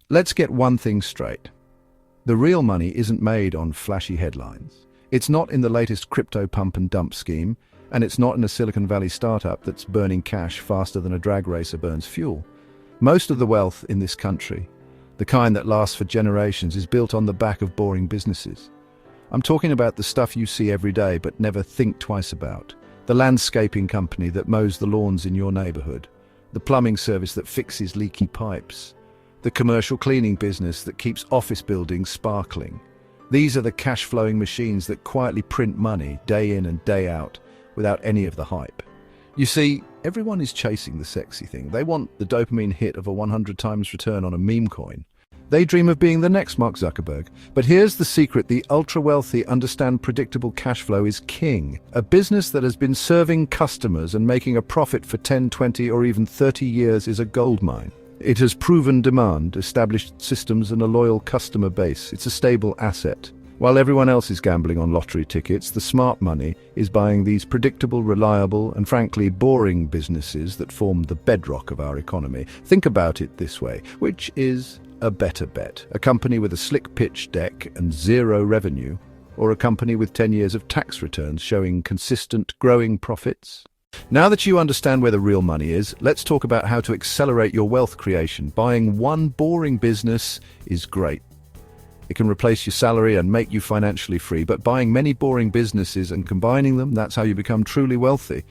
Let's get one thing straight. The real money isn't made on flashy headlines. It's not in the latest crypto pump and dump scheme, and it's not in a Silicon Valley startup that's burning cash faster than a drag racer burns fuel. Most of the wealth in this country, the kind that lasts for generations, is built on the back of boring businesses. I'm talking about the stuff you see every day but never think twice about. The landscaping company that mows the lawns in your neighborhood. The plumbing service that fixes leaky pipes. The commercial cleaning business that keeps office buildings sparkling. These are the cash-flowing machines that quietly print money day in and day out without any of the hype. You see, everyone is chasing the sexy thing. They want the dopamine hit of a 100 times return on a meme coin. They dream of being the next Mark Zuckerberg. But here's the secret: the ultra-wealthy understand predictable cash flow is king. A business that has been serving customers and making a profit for 10, 20, or even 30 years is a goldmine. It has proven demand, established systems, and a loyal customer base. It's a stable asset. While everyone else is gambling on lottery tickets, the smart money is buying these predictable, reliable, and frankly boring businesses that form the bedrock of our economy. Think about it this way: which is a better bet? A company with a slick pitch deck and zero revenue, or a company with 10 years of tax returns showing consistent, growing profits? Now that you understand where the real money is, let's talk about how to accelerate your wealth creation. Buying one boring business is great. It can replace your salary and make you financially free, but buying many boring businesses and combining them, that's how you become truly wealthy.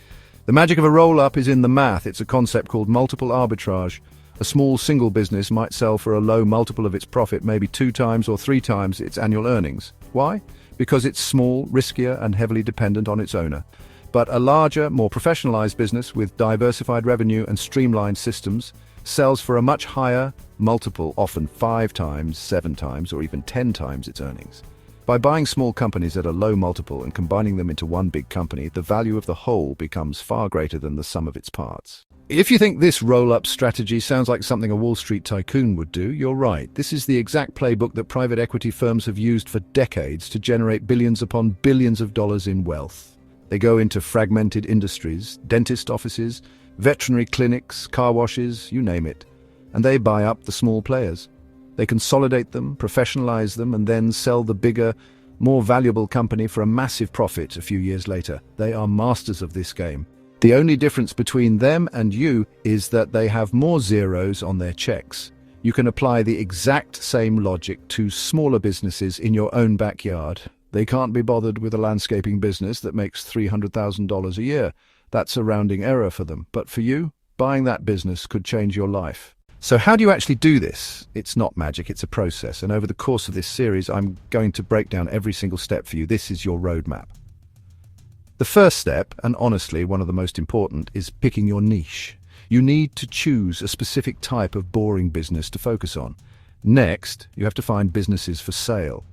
The magic of a roll-up is in the math. It's a concept called multiple arbitrage. A small single business might sell for a low multiple of its profit, maybe 2 times or 3 times its annual earnings. Why? Because it's small, riskier, and heavily dependent on its owner. But a larger, more professionalized business with diversified revenue and streamlined systems sells for a much higher multiple, often 5 times, 7 times, or even 10 times its earnings. By buying small companies at a low multiple and combining them into one big company, the value of the whole becomes far greater than the sum of its parts. If you think this roll-up strategy sounds like something a Wall Street tycoon would do, you're right. This is the exact playbook that private equity firms have used for decades to generate billions upon billions of dollars in wealth. They go into fragmented industries, dentist offices, veterinary clinics, car washes, you name it, and they buy up the small players. They consolidate them, professionalize them, and then sell the bigger, more valuable company for a massive profit a few years later. They are masters of this game. The only difference between them and you is that they have more zeros on their checks. You can apply the exact same logic to smaller businesses in your own backyard. They can't be bothered with a landscaping business that makes $300,000 a year. That's a rounding error for them. But for you, buying that business could change your life. So how do you actually do this? It's not magic, it's a process. And over the course of this series, I'm going to break down every single step for you. This is your roadmap. The first step, and honestly one of the most important, is picking your niche. You need to choose a specific type of boring business to focus on. Next, you have to find businesses for sale.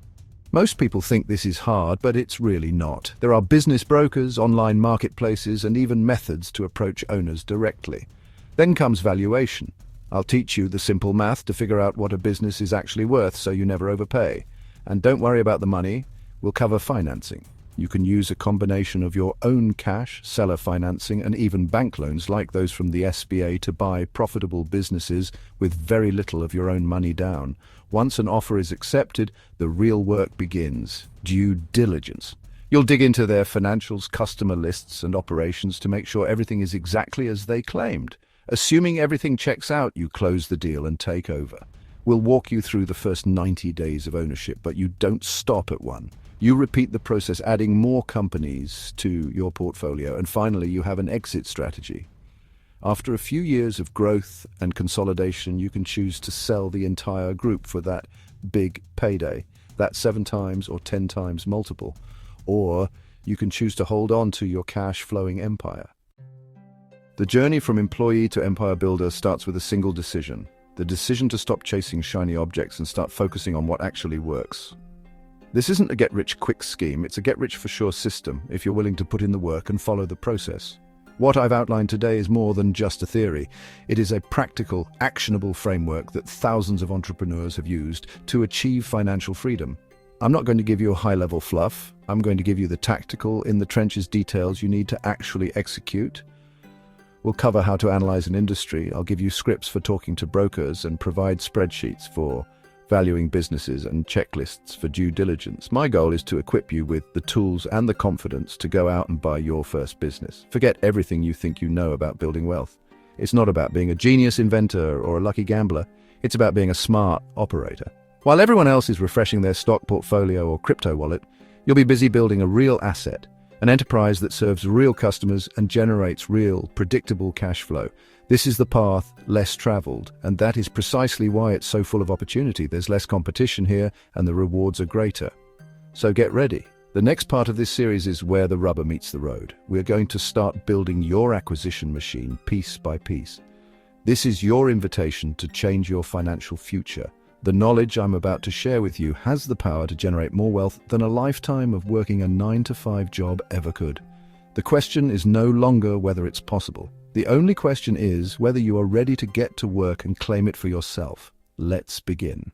Most people think this is hard, but it's really not. There are business brokers, online marketplaces, and even methods to approach owners directly. Then comes valuation. I'll teach you the simple math to figure out what a business is actually worth so you never overpay. And don't worry about the money, we'll cover financing. You can use a combination of your own cash, seller financing, and even bank loans like those from the SBA to buy profitable businesses with very little of your own money down. Once an offer is accepted, the real work begins: due diligence. You'll dig into their financials, customer lists, and operations to make sure everything is exactly as they claimed. Assuming everything checks out, you close the deal and take over. We'll walk you through the first 90 days of ownership, but you don't stop at one. You repeat the process, adding more companies to your portfolio, and finally you have an exit strategy. After a few years of growth and consolidation, you can choose to sell the entire group for that big payday, that 7 times or 10 times multiple, or you can choose to hold on to your cash-flowing empire. The journey from employee to empire builder starts with a single decision: the decision to stop chasing shiny objects and start focusing on what actually works. This isn't a get-rich-quick scheme, it's a get-rich-for-sure system if you're willing to put in the work and follow the process. What I've outlined today is more than just a theory. It is a practical, actionable framework that thousands of entrepreneurs have used to achieve financial freedom. I'm not going to give you a high-level fluff. I'm going to give you the tactical, in-the-trenches details you need to actually execute. We'll cover how to analyze an industry. I'll give you scripts for talking to brokers and provide spreadsheets for valuing businesses and checklists for due diligence. My goal is to equip you with the tools and the confidence to go out and buy your first business. Forget everything you think you know about building wealth. It's not about being a genius inventor or a lucky gambler. It's about being a smart operator. While everyone else is refreshing their stock portfolio or crypto wallet, you'll be busy building a real asset, an enterprise that serves real customers and generates real, predictable cash flow. This is the path less traveled, and that is precisely why it's so full of opportunity. There's less competition here, and the rewards are greater. So get ready. The next part of this series is where the rubber meets the road. We're going to start building your acquisition machine piece by piece. This is your invitation to change your financial future. The knowledge I'm about to share with you has the power to generate more wealth than a lifetime of working a 9-to-5 job ever could. The question is no longer whether it's possible. The only question is whether you are ready to get to work and claim it for yourself. Let's begin.